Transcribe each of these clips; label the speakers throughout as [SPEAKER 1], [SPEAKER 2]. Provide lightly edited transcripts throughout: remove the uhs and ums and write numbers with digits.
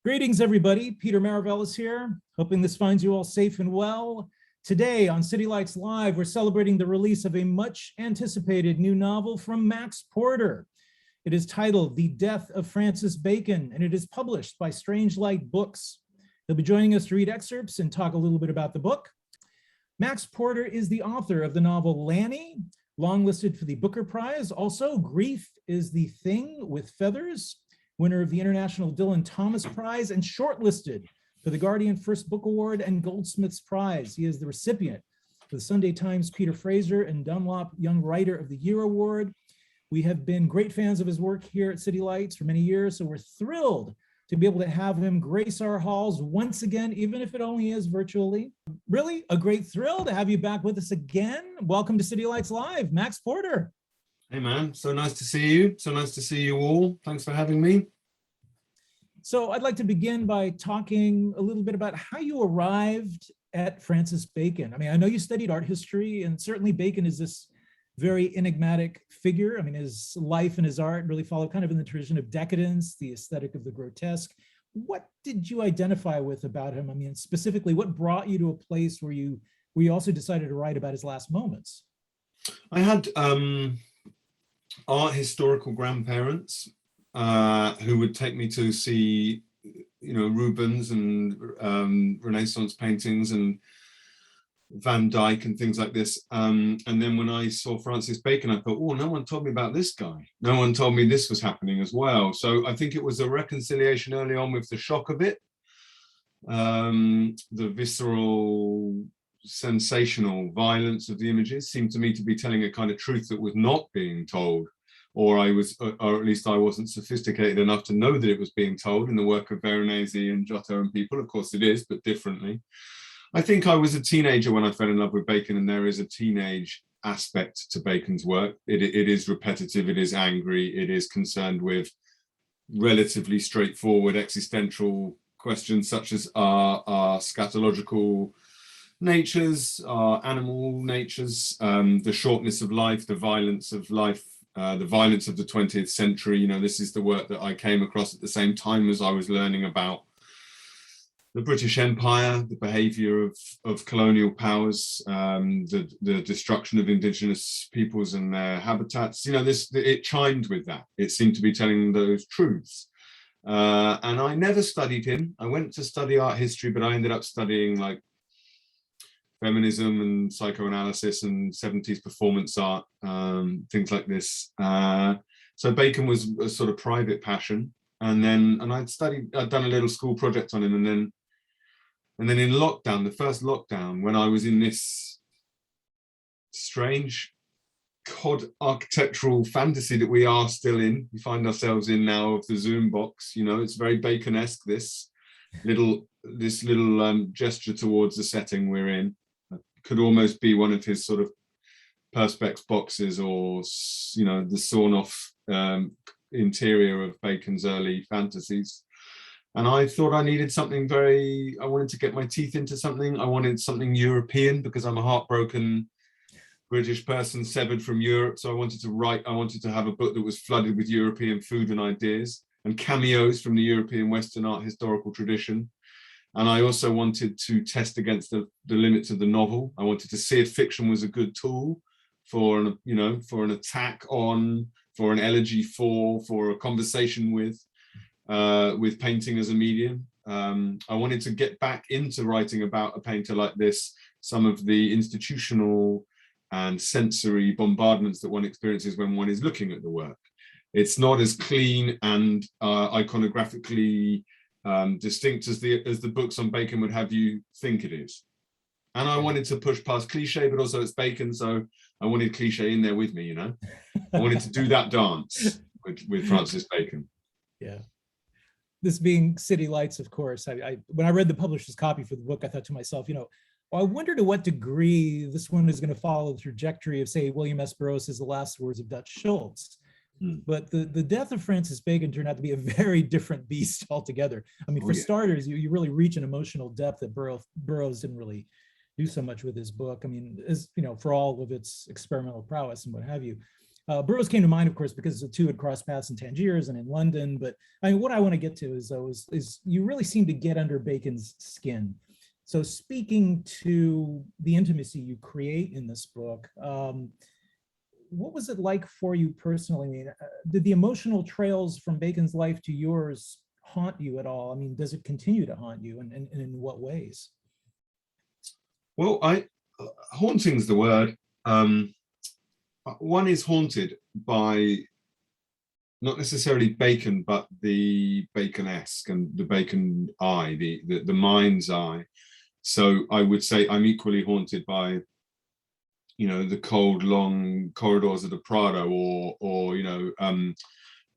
[SPEAKER 1] Greetings, everybody. Peter Maravelis here, hoping this finds you all safe and well. Today on City Lights Live, we're celebrating the release of a much anticipated new novel from Max Porter. It is titled The Death of Francis Bacon, and it is published by Strange Light Books. He'll be joining us to read excerpts and talk a little bit about the book. Max Porter is the author of the novel Lanny, longlisted for the Booker Prize. Also, Grief is the Thing with Feathers, winner of the International Dylan Thomas Prize, and shortlisted for the Guardian First Book Award and Goldsmiths Prize. He is the recipient of the Sunday Times Peter Fraser and Dunlop Young Writer of the Year Award. We have been great fans of his work here at City Lights for many years, so we're thrilled to be able to have him grace our halls once again, even if it only is virtually. Really a great thrill to have you back with us again. Welcome to City Lights Live, Max Porter.
[SPEAKER 2] Hey man, so nice to see you. So nice to see you all. Thanks for having me.
[SPEAKER 1] So I'd like to begin by talking a little bit about how you arrived at Francis Bacon. I mean, I know you studied art history, and certainly Bacon is this very enigmatic figure. I mean, his life and his art really follow kind of in the tradition of decadence, the aesthetic of the grotesque. What did you identify with about him? I mean, specifically, what brought you to a place where you also decided to write about his last moments?
[SPEAKER 2] I had art historical grandparents who would take me to see, Rubens and Renaissance paintings and Van Dyck and things like this. And then when I saw Francis Bacon, I thought, oh, no one told me about this guy. No one told me this was happening as well. So I think it was a reconciliation early on with the shock of it, the visceral, sensational violence of the images seemed to me to be telling a kind of truth that was not being told, or at least I wasn't sophisticated enough to know that it was being told in the work of Veronese and Giotto and people. Of course it is, but differently. I think I was a teenager when I fell in love with Bacon, and there is a teenage aspect to Bacon's work. It is repetitive, it is angry, it is concerned with relatively straightforward existential questions such as our scatological natures, our animal natures, the shortness of life, the violence of life, the violence of the 20th century. This is the work that I came across at the same time as I was learning about the British Empire, the behavior of colonial powers, the destruction of indigenous peoples and their habitats. It chimed with that. It seemed to be telling those truths. And I never studied him. I went to study art history, but I ended up studying like feminism and psychoanalysis and 70s performance art, things like this. So Bacon was a sort of private passion. And I'd done a little school project on him. And then in lockdown, the first lockdown, when I was in this strange cod architectural fantasy that we are still in, we find ourselves in now, of the Zoom box, it's very Bacon-esque, this little gesture towards the setting we're in. Could almost be one of his sort of perspex boxes, or the sawn off interior of Bacon's early fantasies. And I thought I needed something I wanted to get my teeth into something. I wanted something European because I'm a heartbroken British person severed from Europe. So I wanted to have a book that was flooded with European food and ideas and cameos from the European Western art historical tradition. And I also wanted to test against the limits of the novel. I wanted to see if fiction was a good tool for an attack on, for an elegy for a conversation with painting as a medium. I wanted to get back into writing about a painter like this, some of the institutional and sensory bombardments that one experiences when one is looking at the work. It's not as clean and iconographically distinct as the books on Bacon would have you think it is. And I wanted to push past cliche, but also it's Bacon, so I wanted cliche in there with me, I wanted to do that dance with Francis Bacon.
[SPEAKER 1] Yeah. This being City Lights, of course, when I read the publisher's copy for the book, I thought to myself, I wonder to what degree this one is going to follow the trajectory of, say, William S. Burroughs' The Last Words of Dutch Schultz. But the death of Francis Bacon turned out to be a very different beast altogether. I mean, starters, you really reach an emotional depth that Burroughs didn't really do so much with his book. I mean, as for all of its experimental prowess and what have you. Burroughs came to mind, of course, because the two had crossed paths in Tangiers and in London. But I mean, what I want to get to is you really seem to get under Bacon's skin. So speaking to the intimacy you create in this book, what was it like for you personally? I mean, did the emotional trails from Bacon's life to yours haunt you at all? I mean, does it continue to haunt you, and in what ways?
[SPEAKER 2] Well, haunting's the word. One is haunted by not necessarily Bacon, but the Bacon-esque and the Bacon eye, the mind's eye. So I would say I'm equally haunted by, you know, the cold, long corridors of the Prado, or you know,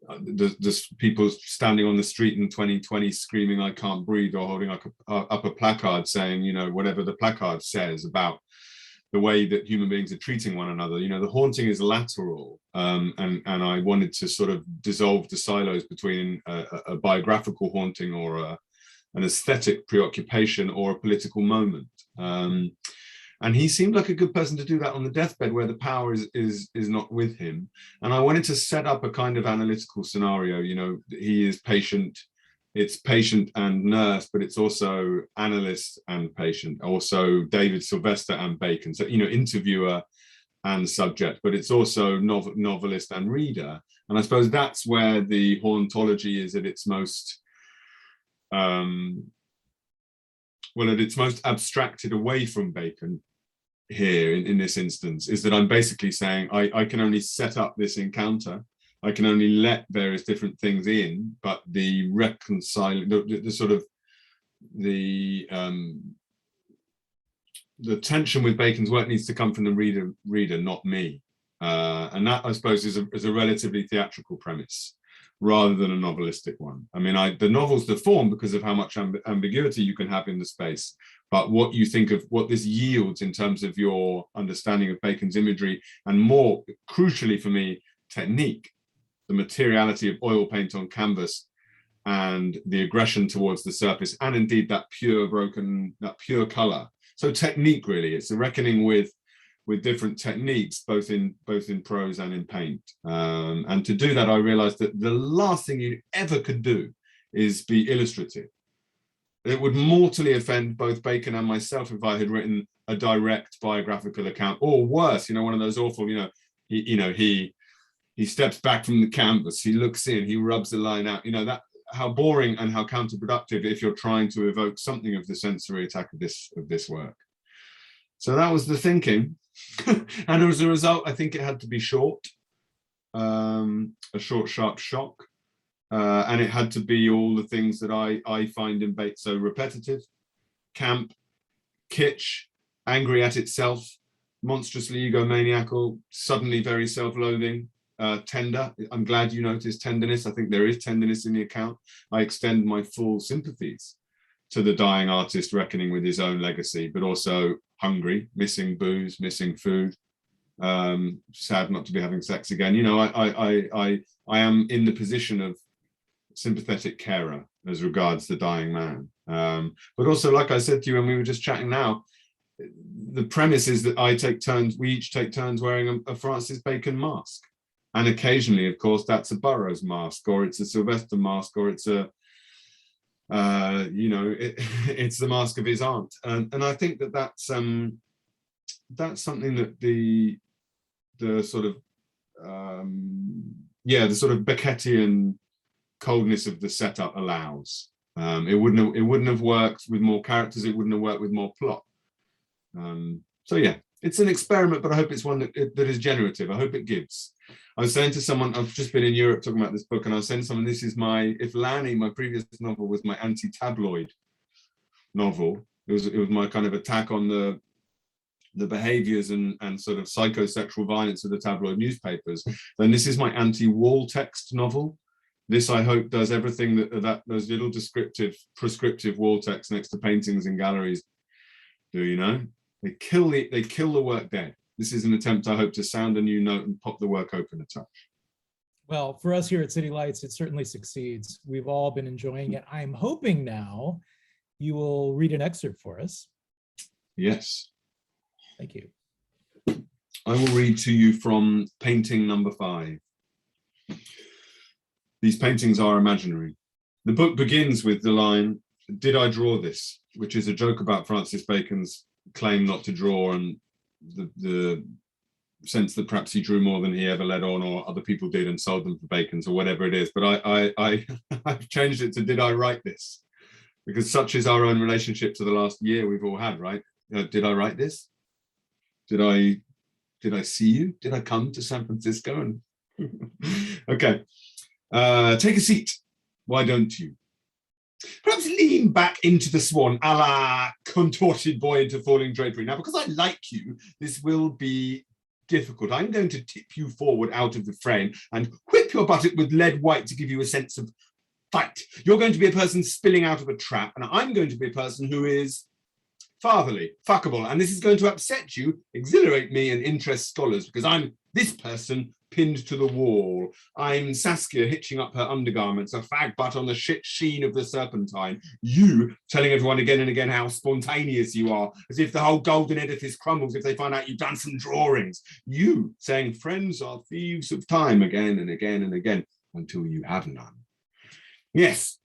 [SPEAKER 2] the people standing on the street in 2020 screaming "I can't breathe," or holding up a placard saying, you know, whatever the placard says about the way that human beings are treating one another. You know, the haunting is lateral, and I wanted to sort of dissolve the silos between a biographical haunting, or an aesthetic preoccupation, or a political moment. And he seemed like a good person to do that on the deathbed, where the power is not with him. And I wanted to set up a kind of analytical scenario. You know, he is patient. It's patient and nurse, but it's also analyst and patient, also David Sylvester and Bacon. So, you know, interviewer and subject, but it's also novelist and reader. And I suppose that's where the hauntology is at its most, well, at its most abstracted away from Bacon here in this instance, is that I'm basically saying I can only set up this encounter. I can only let various different things in, but the reconciling, the sort of the tension with Bacon's work needs to come from the reader, not me. And that, I suppose, is a relatively theatrical premise rather than a novelistic one. I mean, the novel's the form because of how much ambiguity you can have in the space, but what you think of what this yields in terms of your understanding of Bacon's imagery, and more crucially for me, technique, the materiality of oil paint on canvas and the aggression towards the surface, and indeed that pure color. So technique, really, it's a reckoning with different techniques, both in prose and in paint. And to do that, I realized that the last thing you ever could do is be illustrative. It would mortally offend both Bacon and myself if I had written a direct biographical account, or worse, you know, one of those awful, he steps back from the canvas, he looks in, he rubs the line out, you know, that, how boring and how counterproductive if you're trying to evoke something of the sensory attack of this work. So that was the thinking. And as a result, I think it had to be short, a short, sharp shock. And it had to be all the things that I find in Bacon, so repetitive, camp, kitsch, angry at itself, monstrously egomaniacal, suddenly very self-loathing, tender. I'm glad you noticed tenderness. I think there is tenderness in the account. I extend my full sympathies to the dying artist reckoning with his own legacy, but also hungry, missing booze, missing food, sad not to be having sex again. You know, I am in the position of sympathetic carer as regards the dying man. But also, like I said to you when we were just chatting now, the premise is that we each take turns wearing a Francis Bacon mask. And occasionally, of course, that's a Burroughs mask, or it's a Sylvester mask, or it's a, it's the mask of his aunt. And I think that's something that the sort of, the sort of Beckettian coldness of the setup allows. It wouldn't have worked with more characters. It wouldn't have worked with more plot. So yeah, it's an experiment, but I hope it's one that is generative. I hope it gives. I was saying to someone, I've just been in Europe talking about this book, and I was saying to someone, this is if Lanny, my previous novel, was my anti-tabloid novel, it was my kind of attack on the behaviors and sort of psychosexual violence of the tabloid newspapers, then this is my anti-wall text novel. This, I hope, does everything that those little prescriptive wall text next to paintings in galleries do. You know, they kill the work dead. This is an attempt, I hope, to sound a new note and pop the work open a touch.
[SPEAKER 1] Well, for us here at City Lights, it certainly succeeds. We've all been enjoying it. I'm hoping now you will read an excerpt for us.
[SPEAKER 2] Yes.
[SPEAKER 1] Thank you.
[SPEAKER 2] I will read to you from painting number 5. These paintings are imaginary. The book begins with the line, "Did I draw this?" which is a joke about Francis Bacon's claim not to draw and the sense that perhaps he drew more than he ever let on, or other people did and sold them for Bacon's, or whatever it is. But I've changed it to "Did I write this?" Because such is our own relationship to the last year we've all had, right? Did I write this? Did I see you? Did I come to San Francisco? And okay, take a seat. Why don't you? Perhaps lean back into the swan, a la contorted boy into falling drapery. Now, because I like you, this will be difficult. I'm going to tip you forward out of the frame and whip your buttock with lead white to give you a sense of fight. You're going to be a person spilling out of a trap, and I'm going to be a person who is fatherly, fuckable, and this is going to upset you, exhilarate me, and interest scholars, because I'm this person pinned to the wall. I'm Saskia hitching up her undergarments, a fag butt on the shit sheen of the Serpentine. You telling everyone again and again how spontaneous you are, as if the whole golden edifice crumbles if they find out you've done some drawings. You saying friends are thieves of time again and again and again until you have none. Yes,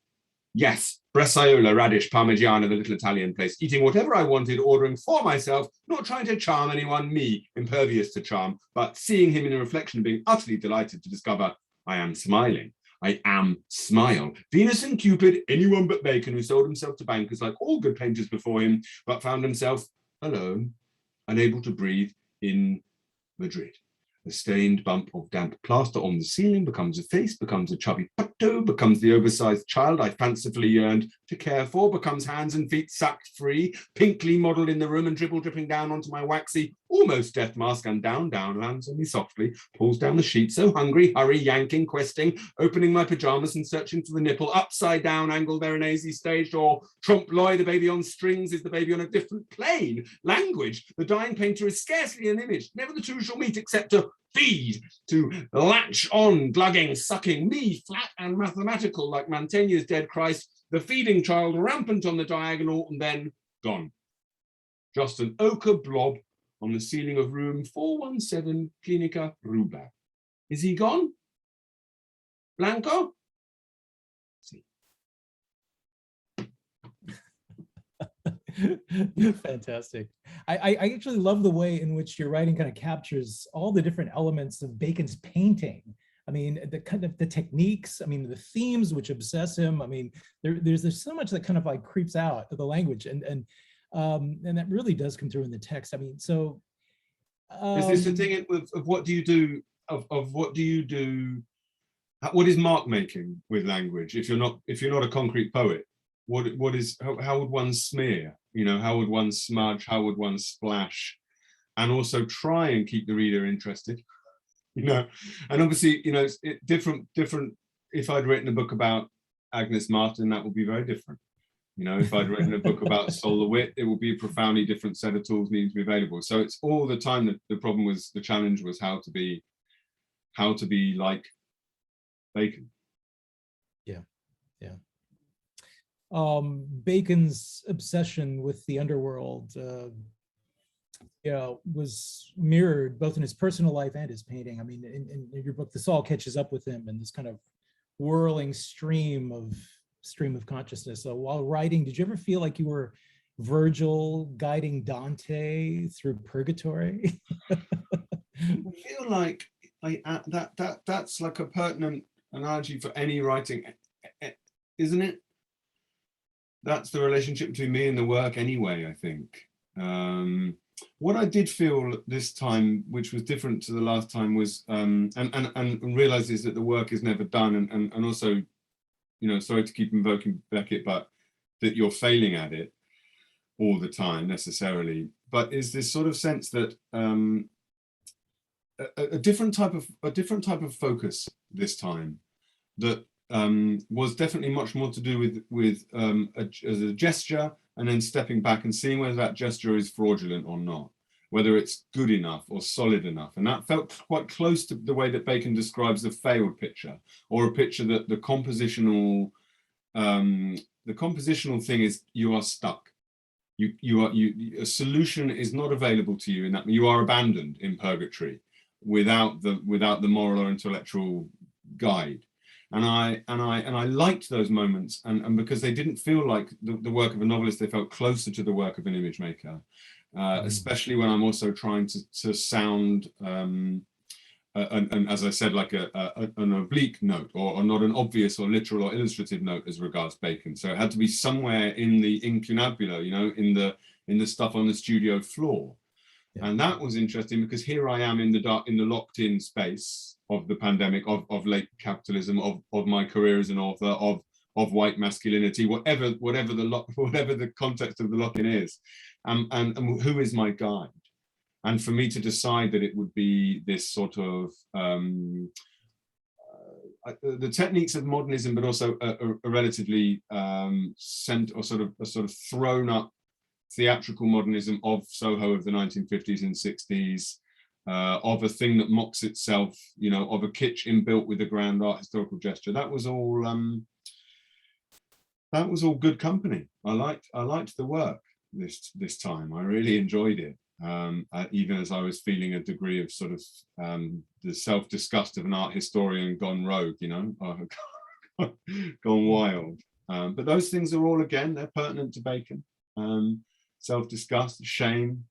[SPEAKER 2] Bresaola, radish, Parmigiana, the little Italian place, eating whatever I wanted, ordering for myself, not trying to charm anyone, me, impervious to charm, but seeing him in a reflection, being utterly delighted to discover I am smiling. I am smile. Venus and Cupid, anyone but Bacon, who sold himself to bankers like all good painters before him, but found himself alone, unable to breathe in Madrid. A stained bump of damp plaster on the ceiling becomes a face, becomes a chubby putto, becomes the oversized child I fancifully yearned to care for, becomes hands and feet sucked free, pinkly modelled in the room and dribble dripping down onto my waxy, almost death mask, and down, lands on me softly, pulls down the sheet, so hungry, hurry, yanking, questing, opening my pajamas and searching for the nipple, upside down, angle Veronese staged, or trompe-l'oeil, the baby on strings is the baby on a different plane. Language, the dying painter is scarcely an image, never the two shall meet except to feed, to latch on, glugging, sucking, me flat and mathematical like Mantegna's dead Christ, the feeding child rampant on the diagonal, and then gone. Just an ochre blob on the ceiling of room 417, Clinica Ruba. Is he gone? Blanco? See.
[SPEAKER 1] Fantastic. I actually love the way in which your writing kind of captures all the different elements of Bacon's painting. I mean, the kind of the techniques, I mean, the themes which obsess him. I mean, there's so much that kind of like creeps out of the language, and that really does come through in the text. I mean, so
[SPEAKER 2] is this the thing of what do you do, of what do you do, what is mark making with language if you're not a concrete poet? What is, how would one smear, you know, how would one smudge, how would one splash, and also try and keep the reader interested, you know? And obviously, you know, it's different. If I'd written a book about Agnes Martin, that would be very different. You know, if I'd written a book about Sol LeWitt, it would be a profoundly different set of tools needing to be available. So it's all the time that the problem was, the challenge was how to be like Bacon.
[SPEAKER 1] Yeah. Bacon's obsession with the underworld, was mirrored both in his personal life and his painting. I mean, in your book, this all catches up with him in this kind of whirling stream of consciousness. So while writing, did you ever feel like you were Virgil guiding Dante through purgatory?
[SPEAKER 2] I feel like that's like a pertinent analogy for any writing, isn't it? That's the relationship between me and the work anyway, I think. What I did feel this time, which was different to the last time, was and realizes that the work is never done, and also, you know, sorry to keep invoking Beckett, but that you're failing at it all the time necessarily, but is this sort of sense that a different type of focus this time, that was definitely much more to do with as a gesture, and then stepping back and seeing whether that gesture is fraudulent or not, whether it's good enough or solid enough. And that felt quite close to the way that Bacon describes a failed picture, or a picture that the compositional thing is you are stuck. a solution is not available to you in that you are abandoned in purgatory without the moral or intellectual guide. And I liked those moments, and because they didn't feel like the work of a novelist, they felt closer to the work of an image maker, especially when I'm also trying to sound and as I said, like an oblique note, or not an obvious or literal or illustrative note as regards Bacon. So it had to be somewhere in the incunabular, you know, in the stuff on the studio floor. Yeah. And that was interesting because here I am in the dark, in the locked in space of the pandemic, of late capitalism, of my career as an author, of white masculinity, whatever the context of the lock-in is, and who is my guide? And for me to decide that it would be this sort of the techniques of modernism, but also a relatively sort of thrown up theatrical modernism of Soho of the 1950s and 60s, of a thing that mocks itself, you know, of a kitsch inbuilt with a grand art historical gesture. That was all good company. I liked the work this time. I really enjoyed it. Even as I was feeling a degree of sort of the self-disgust of an art historian gone rogue, you know, gone wild. But those things are all, again, they're pertinent to Bacon. Self-disgust, shame,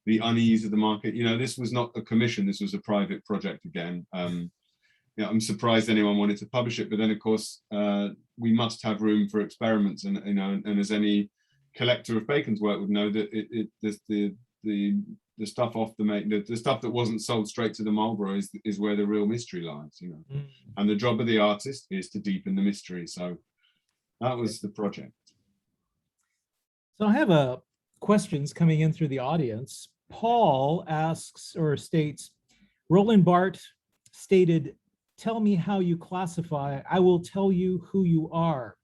[SPEAKER 2] the unease of the market. You know, this was not a commission, this was a private project again. You know, I'm surprised anyone wanted to publish it, but then of course we must have room for experiments, and you know, and as any collector of Bacon's work would know, that the stuff off the stuff that wasn't sold straight to the Marlborough is where the real mystery lies, you know. And the job of the artist is to deepen the mystery. So that was the project.
[SPEAKER 1] So I have questions coming in through the audience. Paul asks or states, Roland Barthes stated, "Tell me how you classify, I will tell you who you are,"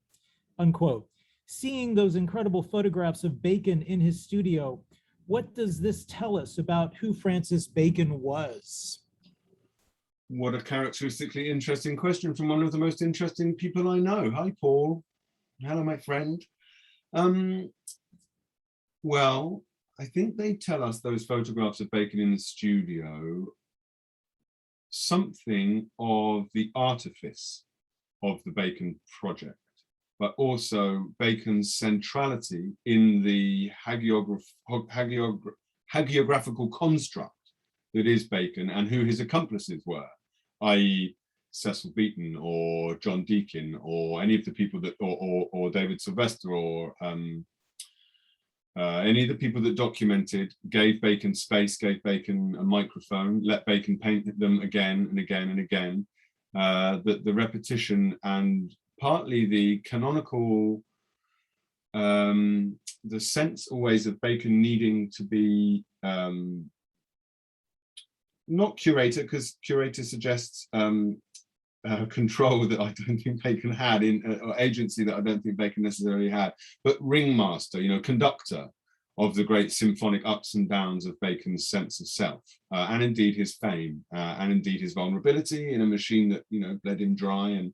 [SPEAKER 1] unquote. Seeing those incredible photographs of Bacon in his studio, what does this tell us about who Francis Bacon was?
[SPEAKER 2] What a characteristically interesting question from one of the most interesting people I know. Hi, Paul. Hello, my friend. Well, I think they tell us, those photographs of Bacon in the studio, something of the artifice of the Bacon project, but also Bacon's centrality in the hagiographical construct that is Bacon, and who his accomplices were, i.e. Cecil Beaton or John Deakin or any of the people that, or David Sylvester, or any of the people that documented, gave Bacon space, gave Bacon a microphone, let Bacon paint them again and again and again. The repetition and partly the canonical, the sense always of Bacon needing to be not curator, because curator suggests control that I don't think Bacon had, or agency that I don't think Bacon necessarily had, but ringmaster, you know, conductor of the great symphonic ups and downs of Bacon's sense of self, and indeed his fame, and indeed his vulnerability in a machine that, you know, bled him dry. And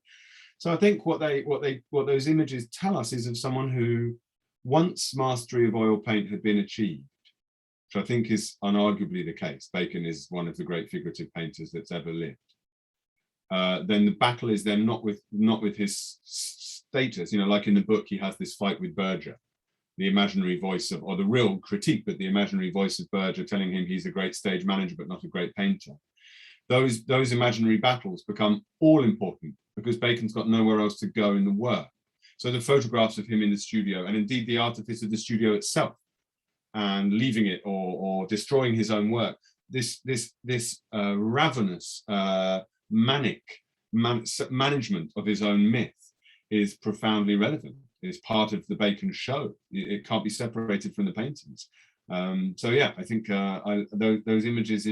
[SPEAKER 2] so I think what those images tell us is of someone who, once mastery of oil paint had been achieved, which I think is unarguably the case, Bacon is one of the great figurative painters that's ever lived. Then the battle is then not with his status, you know, like in the book he has this fight with Berger, the imaginary voice of, or the real critique, but the imaginary voice of Berger telling him he's a great stage manager but not a great painter. Those imaginary battles become all important because Bacon's got nowhere else to go in the work. So the photographs of him in the studio, and indeed the artifice of the studio itself, and leaving it or destroying his own work, this ravenous manic management of his own myth is profoundly relevant. It's part of the Bacon show. It can't be separated from the paintings. So yeah, I think those images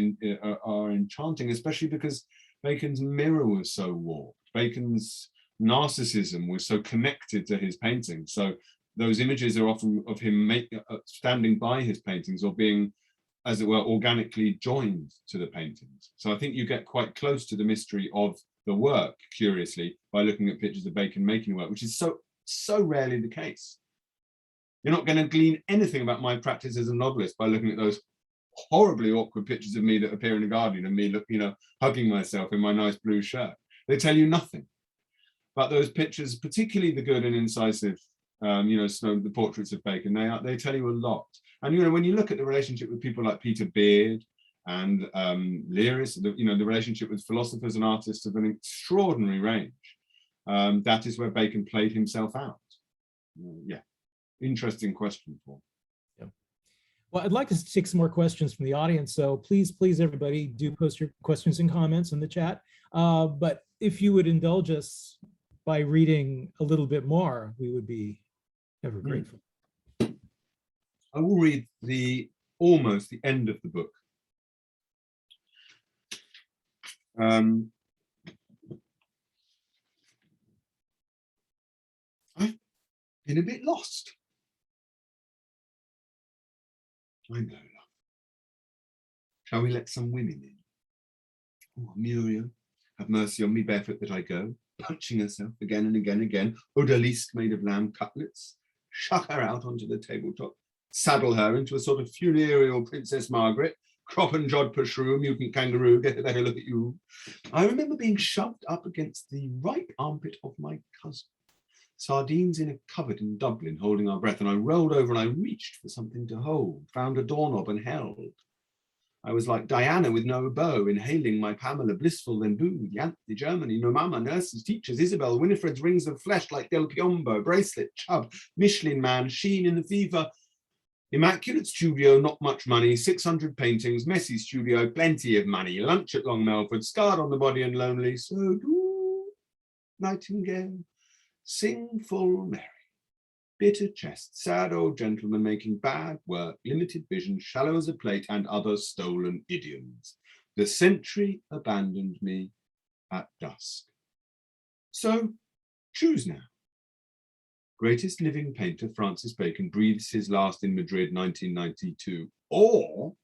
[SPEAKER 2] are enchanting, especially because Bacon's mirror was so warped. Bacon's narcissism was so connected to his paintings. So those images are often of him standing by his paintings, or being, as it were, organically joined to the paintings. So I think you get quite close to the mystery of the work, curiously, by looking at pictures of Bacon making work, which is so rarely the case. You're not going to glean anything about my practice as a novelist by looking at those horribly awkward pictures of me that appear in The Guardian and me, hugging myself in my nice blue shirt. They tell you nothing. But those pictures, particularly the good and incisive, the portraits of Bacon, they tell you a lot. And when you look at the relationship with people like Peter Beard and lyrists, the relationship with philosophers and artists of an extraordinary range, that is where Bacon played himself out. Interesting question, Paul.
[SPEAKER 1] Yeah. Well, I'd like to take some more questions from the audience, so please, everybody, do post your questions and comments in the chat. But if you would indulge us by reading a little bit more, we would be ever grateful.
[SPEAKER 2] I will read almost the end of the book. I've been a bit lost. I know, love. Shall we let some women in? Oh, Muriel, have mercy on me, barefoot that I go, punching herself again and again. Odalisque made of lamb cutlets. Shuck her out onto the tabletop. Saddle her into a sort of funereal Princess Margaret. Crop and jod pushroom, mutant kangaroo, get a better look at you. I remember being shoved up against the right armpit of my cousin. Sardines in a cupboard in Dublin, holding our breath, and I rolled over and I reached for something to hold, found a doorknob and held. I was like Diana with no bow, inhaling my Pamela, blissful then boo, Yanthi, Germany, no mama, nurses, teachers, Isabel, Winifred's rings of flesh like Del Piombo, bracelet, chub, Michelin man, sheen in the fever. Immaculate studio, not much money, 600 paintings, messy studio, plenty of money, lunch at Long Melford, scarred on the body and lonely, so do, nightingale, sing full merry, bitter chest, sad old gentleman making bad work, limited vision, shallow as a plate, and other stolen idioms. The century abandoned me at dusk. So choose now. Greatest living painter, Francis Bacon, breathes his last in Madrid, 1992. Or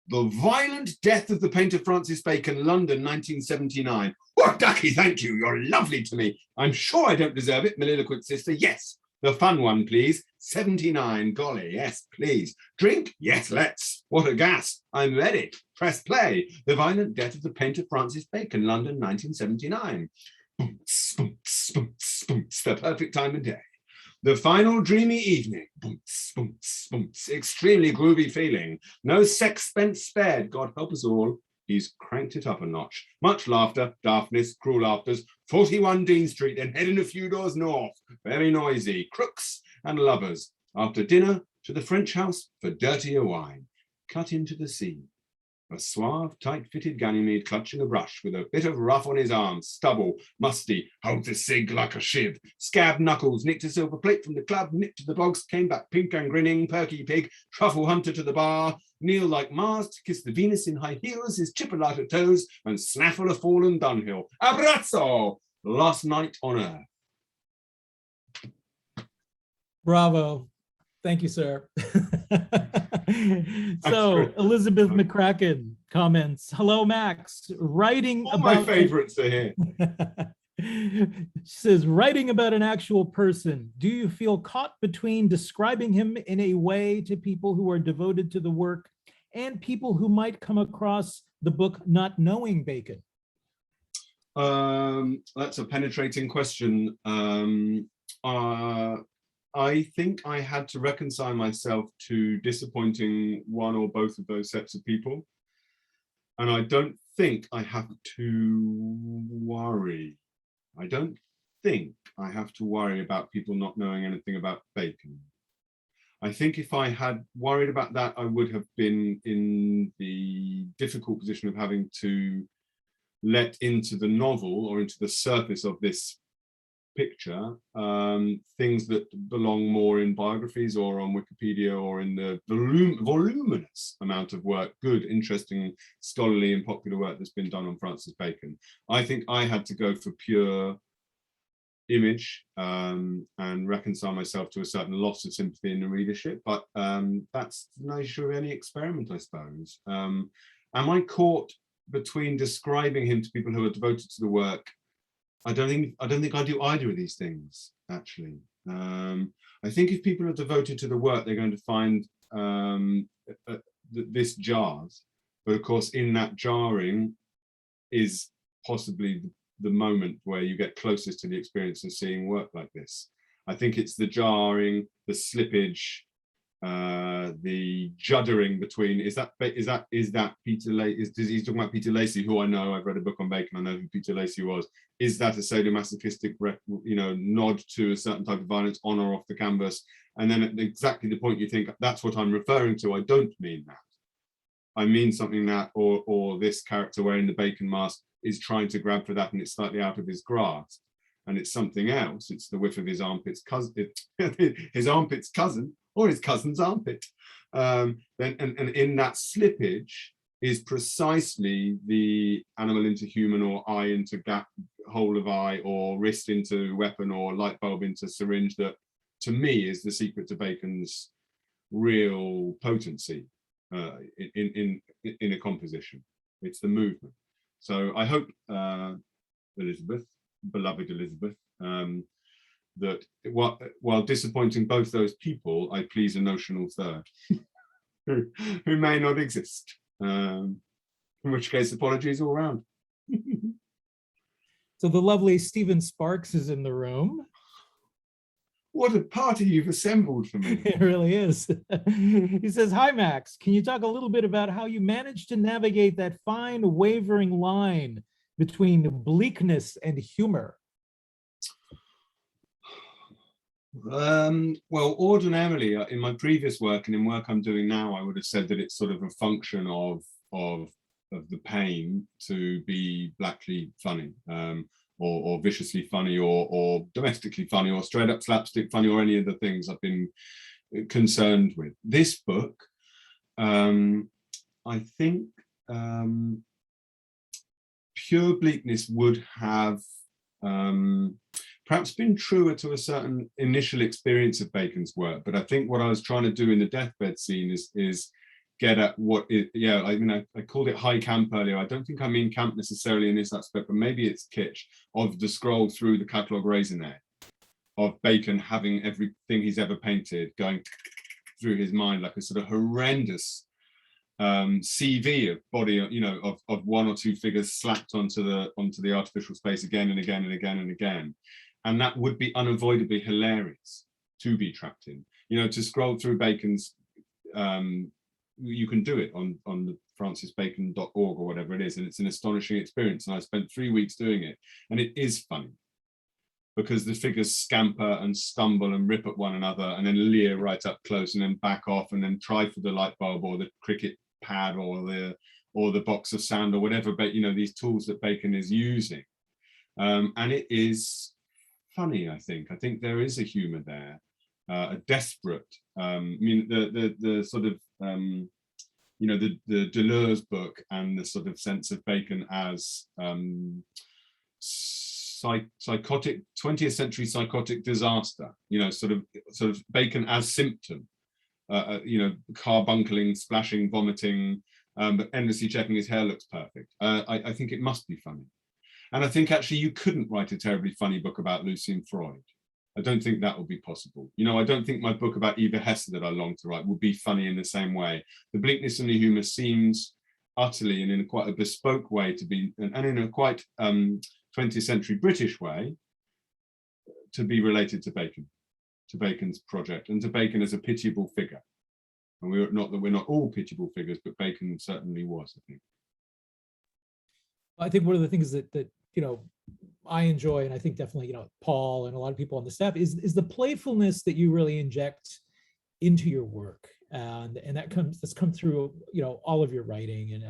[SPEAKER 2] The Violent Death of the Painter Francis Bacon, London, 1979. Oh, Ducky, thank you. You're lovely to me. I'm sure I don't deserve it, Meliliquid sister. Yes, the fun one, please. 79, golly, yes, please. Drink? Yes, let's. What a gas. I'm ready. Press play. The Violent Death of the Painter Francis Bacon, London, 1979. Boomts, boomts, boomts, boomts, the perfect time of day. The final dreamy evening. Boomts, boomts, boomts, extremely groovy feeling. No sex spent spared, God help us all. He's cranked it up a notch. Much laughter, daftness, cruel laughters. 41 Dean Street, then heading a few doors north. Very noisy. Crooks and lovers. After dinner, to the French house for dirtier wine. Cut into the scene. A suave, tight-fitted Ganymede clutching a brush with a bit of rough on his arm, stubble, musty, holds the cig like a shiv, scabbed knuckles, nicked a silver plate from the club, nipped to the bogs, came back pink and grinning, perky pig, truffle hunter to the bar, kneel like Mars to kiss the Venus in high heels, his chipolata toes, and snaffle a fallen dunghill. Abrazzo! Last night on earth.
[SPEAKER 1] Bravo. Thank you, sir. So Elizabeth McCracken comments, hello, Max. Writing
[SPEAKER 2] All
[SPEAKER 1] about
[SPEAKER 2] my favorites are here.
[SPEAKER 1] She says, writing about an actual person, do you feel caught between describing him in a way to people who are devoted to the work and people who might come across the book not knowing Bacon?
[SPEAKER 2] That's a penetrating question. I think I had to reconcile myself to disappointing one or both of those sets of people. And I don't think I have to worry. I don't think I have to worry about people not knowing anything about Bacon. I think if I had worried about that, I would have been in the difficult position of having to let into the novel or into the surface of this picture things that belong more in biographies or on Wikipedia or in the voluminous amount of work, good, interesting, scholarly and popular work that's been done on Francis Bacon. I think I had to go for pure image and reconcile myself to a certain loss of sympathy in the readership, but that's the nature of any experiment, I suppose. Am I caught between describing him to people who are devoted to the work? I don't think I do either of these things, actually. I think if people are devoted to the work, they're going to find this jars. But of course, in that jarring is possibly the moment where you get closest to the experience of seeing work like this. I think it's the jarring, the slippage, the juddering between, is that Peter Lacey? He's talking about Peter Lacey, who I know, I've read a book on Bacon, I know who Peter Lacey was. Is that a sadomasochistic, nod to a certain type of violence on or off the canvas? And then at exactly the point you think, that's what I'm referring to, I don't mean that. I mean something that, or this character wearing the Bacon mask is trying to grab for that and it's slightly out of his grasp. And it's something else. It's the whiff of his armpit's cousin, his armpit's cousin, or his cousin's armpit. And in that slippage is precisely the animal into human, or eye into gap, hole of eye, or wrist into weapon, or light bulb into syringe, that to me is the secret to Bacon's real potency in a composition. It's the movement. So I hope Elizabeth, beloved Elizabeth, that while disappointing both those people, I please a notional third who may not exist, in which case apologies all round.
[SPEAKER 1] So the lovely Stephen Sparks is in the room.
[SPEAKER 2] What a party you've assembled for me.
[SPEAKER 1] It really is. He says, hi, Max. Can you talk a little bit about how you managed to navigate that fine wavering line between bleakness and humor?
[SPEAKER 2] Well, ordinarily, in my previous work and in work I'm doing now, I would have said that it's sort of a function of the pain to be blackly funny, or viciously funny, or domestically funny, or straight up slapstick funny, or any of the things I've been concerned with. This book, I think pure bleakness would have perhaps been truer to a certain initial experience of Bacon's work, but I think what I was trying to do in the deathbed scene is get at what it, yeah, I mean, I called it high camp earlier. I don't think I mean camp necessarily in this aspect, but maybe it's kitsch, of the scroll through the catalogue raisonette, of Bacon having everything he's ever painted going through his mind like a sort of horrendous CV of body, of one or two figures slapped onto the artificial space again and again and again and again. And that would be unavoidably hilarious to be trapped in. To scroll through Bacon's, you can do it on the francisbacon.org or whatever it is, and it's an astonishing experience. And I spent 3 weeks doing it, and it is funny because the figures scamper and stumble and rip at one another, and then leer right up close, and then back off, and then try for the light bulb or the cricket pad or the box of sand or whatever. But these tools that Bacon is using, and it is funny. I think there is a humor there, a desperate. I mean, the sort of the Deleuze book and the sort of sense of Bacon as psychotic 20th century psychotic disaster. Sort of Bacon as symptom. Carbuncling, splashing, vomiting, but endlessly checking his hair looks perfect. I think it must be funny. And I think actually you couldn't write a terribly funny book about Lucy and Freud. I don't think that would be possible. I don't think my book about Eva Hesse that I long to write would be funny in the same way. The bleakness and the humor seems utterly and in quite a bespoke way to be, and in a quite 20th century British way, to be related to Bacon, to Bacon's project, and to Bacon as a pitiable figure. And we're not all pitiable figures, but Bacon certainly was, I think.
[SPEAKER 1] I think one of the things that I enjoy, and I think definitely Paul and a lot of people on the staff, is the playfulness that you really inject into your work, and that's come through all of your writing. And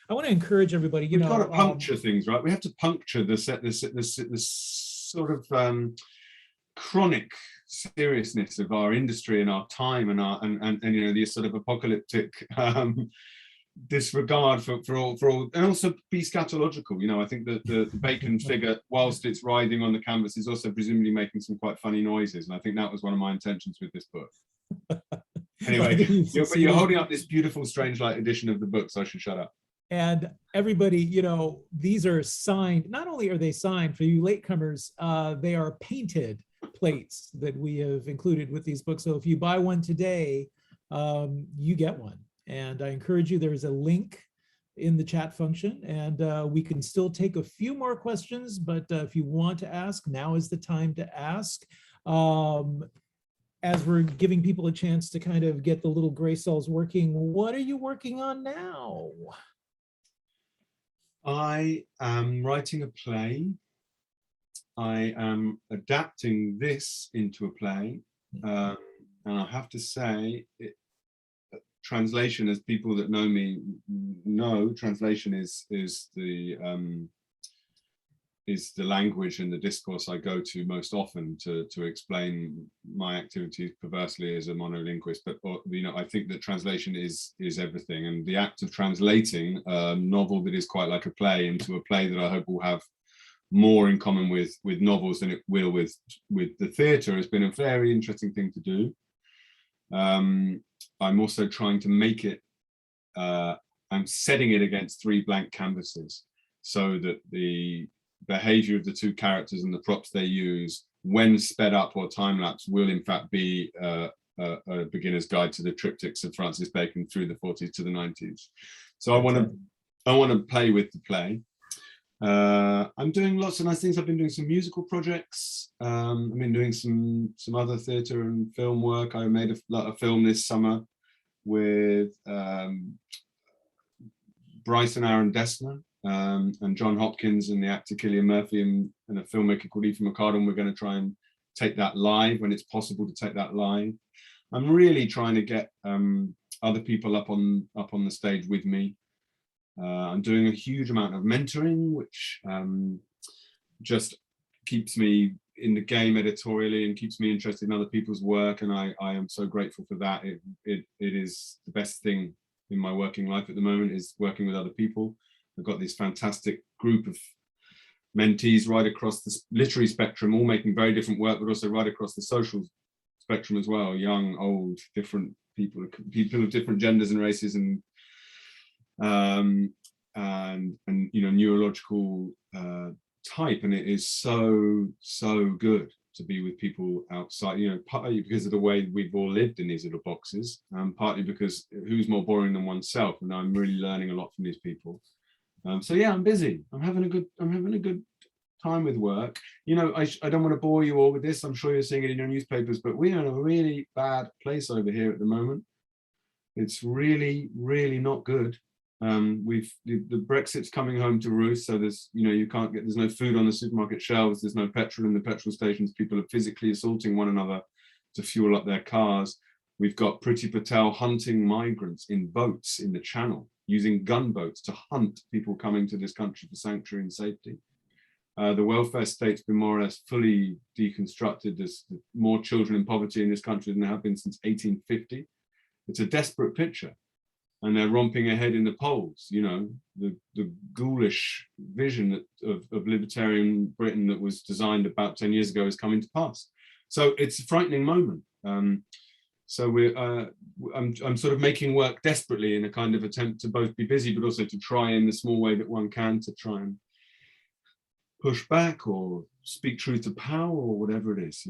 [SPEAKER 1] I want to encourage everybody.
[SPEAKER 2] We've got to puncture things, right? We have to puncture this sort of chronic seriousness of our industry and our time and the sort of apocalyptic disregard for all, and also be scatological. I think that the Bacon figure, whilst it's riding on the canvas, is also presumably making some quite funny noises, and I think that was one of my intentions with this book. Anyway, you're holding up this beautiful Strange Light edition of the book, so I should shut up.
[SPEAKER 1] And everybody, these are signed. Not only are they signed for you latecomers, they are painted plates that we have included with these books. So if you buy one today, you get one. And I encourage you, there's a link in the chat function, and we can still take a few more questions, but if you want to ask, now is the time to ask. As we're giving people a chance to kind of get the little gray cells working, what are you working on now?
[SPEAKER 2] I am writing a play. I am adapting this into a play. And I have to say, translation, as people that know me know, translation is the language and the discourse I go to most often to explain my activities perversely as a monolinguist. But I think that translation is everything, and the act of translating a novel that is quite like a play into a play that I hope will have more in common with novels than it will with the theatre has been a very interesting thing to do. I'm also trying to make it, I'm setting it against 3 blank canvases so that the behavior of the 2 characters and the props they use when sped up or time lapse will in fact be a beginner's guide to the triptychs of Francis Bacon through the 40s to the 90s. So I want to play with the play. I'm doing lots of nice things. I've been doing some musical projects. I've been doing some other theatre and film work. I made a film this summer with Bryce and Aaron Dessner and John Hopkins and the actor Cillian Murphy and a filmmaker called Ethan McCardle. We're going to try and take that live when it's possible to take that live. I'm really trying to get other people up on the stage with me. I'm doing a huge amount of mentoring, which just keeps me in the game editorially and keeps me interested in other people's work, and I am so grateful for that. It is the best thing in my working life at the moment, is working with other people. I've got this fantastic group of mentees right across the literary spectrum, all making very different work, but also right across the social spectrum as well. Young, old, different people of different genders and races, and neurological type. And it is so good to be with people outside, partly because of the way we've all lived in these little boxes, partly because who's more boring than oneself, and I'm really learning a lot from these people. So yeah, I'm busy. I'm having a good time with work. I don't want to bore you all with this. I'm sure you're seeing it in your newspapers, but we're in a really bad place over here at the moment. It's really not good. The Brexit's coming home to roost, so there's no food on the supermarket shelves, there's no petrol in the petrol stations, people are physically assaulting one another to fuel up their cars. We've got Priti Patel hunting migrants in boats in the Channel, using gunboats to hunt people coming to this country for sanctuary and safety. The welfare state's been more or less fully deconstructed. There's more children in poverty in this country than there have been since 1850. It's a desperate picture. And they're romping ahead in the polls. The ghoulish vision of libertarian Britain that was designed about 10 years ago is coming to pass. So it's a frightening moment. I'm sort of making work desperately in a kind of attempt to both be busy, but also to try in the small way that one can to try and push back or speak truth to power or whatever it is.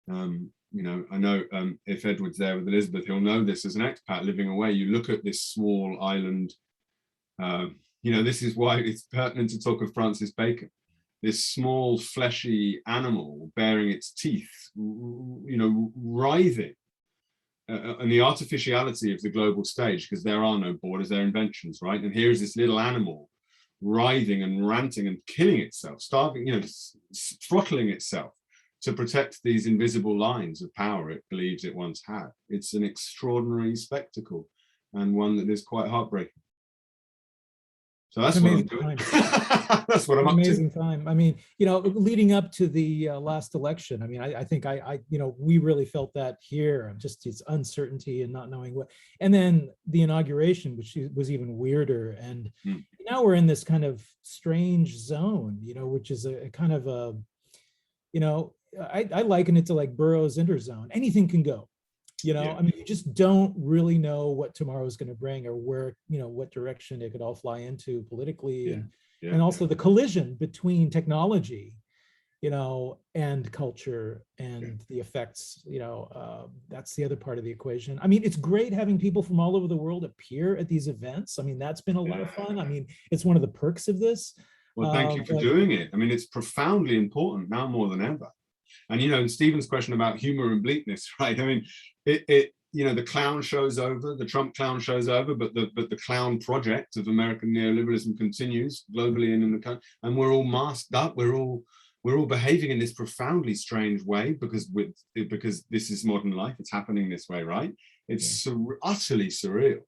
[SPEAKER 2] I know if Edward's there with Elizabeth, he'll know this as an expat living away. You look at this small island, this is why it's pertinent to talk of Francis Bacon. This small fleshy animal bearing its teeth, writhing. And the artificiality of the global stage, because there are no borders, they're inventions, right? And here's this little animal writhing and ranting and killing itself, starving, throttling itself to protect these invisible lines of power it believes it once had. It's an extraordinary spectacle, and one that is quite heartbreaking. So that's what I'm doing. That's what I'm up to.
[SPEAKER 1] Amazing time. I mean, leading up to the last election, I think we really felt that here, just its uncertainty and not knowing what, and then the inauguration, which was even weirder. And now we're in this kind of strange zone, which is a kind of a, I liken it to like Burroughs' interzone. Anything can go, you just don't really know what tomorrow is going to bring, or where, what direction it could all fly into politically. And also the collision between technology you know, and culture and the effects, you know, that's the other part of the equation. I mean, it's great having people from all over the world appear at these events. I mean, that's been a lot of fun. I mean, it's one of the perks of this.
[SPEAKER 2] Well, thank you for
[SPEAKER 1] but-
[SPEAKER 2] doing it. I mean, it's profoundly important now more than ever. And, you know, Stephen's question about humor and bleakness, right? I mean, you know, the clown show's over, the Trump clown show's over, but the clown project of American neoliberalism continues globally and in the country, and we're all masked up. We're all behaving in this profoundly strange way because this is modern life. It's happening this way, right? It's utterly surreal,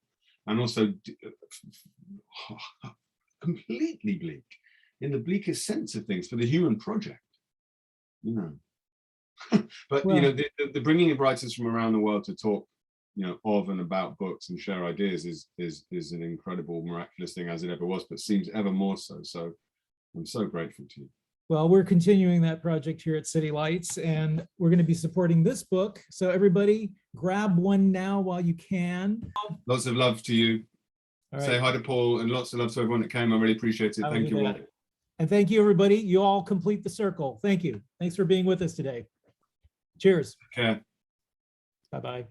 [SPEAKER 2] and also completely bleak in the bleakest sense of things for the human project, you know. But
[SPEAKER 1] well,
[SPEAKER 2] you know, the bringing of writers from around the world to talk, you know, of and about books and share ideas is an incredible, miraculous thing, as it ever was, but seems ever more so. So I'm so grateful to you.
[SPEAKER 1] well, we're continuing that project here at City Lights, and we're going to be supporting this book. So everybody grab one now while you can.
[SPEAKER 2] Lots of love to you.
[SPEAKER 1] All right.
[SPEAKER 2] Say hi to Paul, and lots of love to everyone that came. I really appreciate it.
[SPEAKER 1] I will
[SPEAKER 2] Thank
[SPEAKER 1] do
[SPEAKER 2] you all.
[SPEAKER 1] that. And thank you, everybody. You all complete the circle. Thank you. Thanks for being with us today. Cheers.
[SPEAKER 2] Take care.
[SPEAKER 1] Bye-bye.